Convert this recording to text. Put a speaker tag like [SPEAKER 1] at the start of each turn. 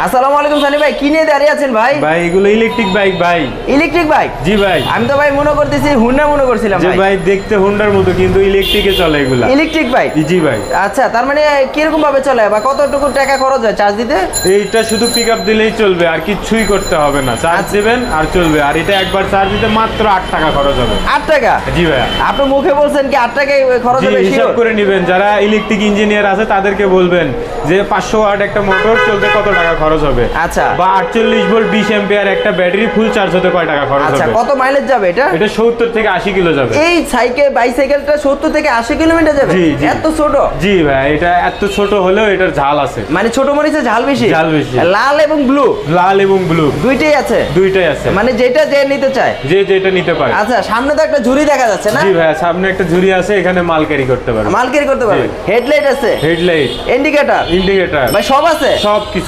[SPEAKER 1] আসসালামু আলাইকুম সানি ভাই, কি নিয়ে দাঁড়িয়ে আছেন ভাই?
[SPEAKER 2] ভাই এগুলো ইলেকট্রিক বাইক ভাই।
[SPEAKER 1] Electric bike?
[SPEAKER 2] জি ভাই।
[SPEAKER 1] আমি তো ভাই মনে করতেছি হুন্ডা মনে করছিলাম
[SPEAKER 2] যে
[SPEAKER 1] ভাই।
[SPEAKER 2] ভাই দেখতে হুন্ডার মতো কিন্তু ইলেকট্রিকে চলে এগুলা।
[SPEAKER 1] Electric bike?
[SPEAKER 2] জি ভাই।
[SPEAKER 1] আচ্ছা, তার মানে কিরকম ভাবে চলে বা কতটুকু টাকা খরচ হয় চার্জ দিতে?
[SPEAKER 2] এইটা শুধু পিকআপ দিলেই চলবে, আর কিছুই করতে হবে না। চার্জ দিবেন আর চলবে। আর এটা একবার চার্জ দিতে মাত্র 8 টাকা খরচ হবে।
[SPEAKER 1] 8 টাকা?
[SPEAKER 2] জি ভাই।
[SPEAKER 1] আপনি মুখে বলছেন কি 8 টাকায় খরচ
[SPEAKER 2] জি,
[SPEAKER 1] হবে?
[SPEAKER 2] হিসাব করে নেবেন। যারা ইলেকট্রিক ইঞ্জিনিয়ার আছে তাদেরকে বলবেন যে 500 ওয়াট একটা মোটর চলতে কত টাকা খরচ হবে।
[SPEAKER 1] আচ্ছা।
[SPEAKER 2] বা 48 ভোল্ট 20 অ্যাম্পিয়ার একটা ব্যাটারি ফুল চার্জ হতে কয় টাকা খরচ
[SPEAKER 1] আচ্ছা,
[SPEAKER 2] হবে।
[SPEAKER 1] কত মাইলেজ যাবে এটা?
[SPEAKER 2] এটা 70 থেকে 80 কিলো যাবে।
[SPEAKER 1] এই বাইসাইকেলটা 70 থেকে 80 কিলোমিটার যাবে?
[SPEAKER 2] জি, জি।
[SPEAKER 1] এত ছোট?
[SPEAKER 2] জি ভাই, এটা এত ছোট হলেও এটার ঝাল আছে।
[SPEAKER 1] মানে ছোট মরিচে ঝাল বেশি?
[SPEAKER 2] ঝাল বেশি।
[SPEAKER 1] লাল এবং ব্লু?
[SPEAKER 2] লাল এবং ব্লু
[SPEAKER 1] দুইটাই আছে?
[SPEAKER 2] দুইটাই আছে।
[SPEAKER 1] মানে যেটা যে নিতে চায়
[SPEAKER 2] যে যেটা নিতে পারে।
[SPEAKER 1] আচ্ছা, সামনে তো একটা ঝুড়ি দেখা যাচ্ছে না?
[SPEAKER 2] জি ভাই, সামনে একটা ঝুড়ি আছে, এখানে মাল ক্যারি করতে পারবে।
[SPEAKER 1] মাল ক্যারি করতে পারবে?
[SPEAKER 2] জি।
[SPEAKER 1] হেডলাইট আছে?
[SPEAKER 2] Headlight,
[SPEAKER 1] indicator?
[SPEAKER 2] ইন্ডিকেটর
[SPEAKER 1] ভাই সব আছে?
[SPEAKER 2] সব কিছু